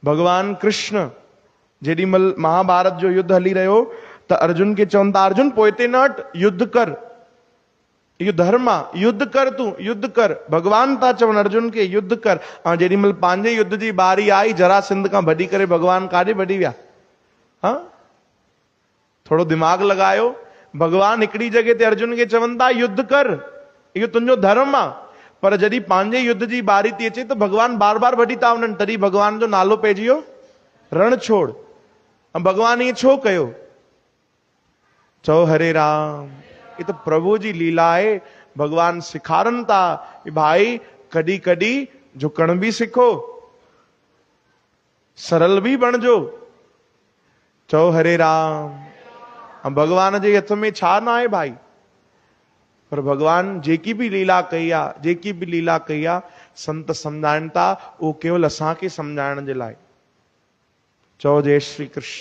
भगवान कृष्ण जेडीमल महाभारत जो युद्ध हली रहो तो अर्जुन के चवन था, अर्जुन पोते नट युद्ध कर, यो धर्म युद्ध कर, तू युद्ध कर। भगवान था चवन अर्जुन के युद्ध कर। हाँ जेडीमल पांजे युद्ध जी बारी आई जरासंध का भडी करे भगवान काजे भडी व्या। हाँ थोड़ो दिमाग लगायो। भगवान हिकड़ी जगह ते अर्जुन के चवन था युद्ध कर, यो तुंजो धर्म आ। पर जदी पांजे युद्ध जी बारी थी अचे तो भगवान बार बार भडी था वञनि, तॾहिं भगवान जो नालो पइजियो रण छोड़। भगवान ये छो कयो? चओ हरे राम। ये तो प्रभु जी लीला है। भगवान सिखारन था कि भाई कदी कदी झुकण भी सीखो, सरल भी बणजो। चओ हरे राम। भगवान जे हथ में छा ना है भाई। पर भगवान जेकी भी लीला कई आ, जेकी भी लीला कई आ, संत समझाइण था वो केवल असांखे समझाइण जे लाइ। चओ जय श्री कृष्ण।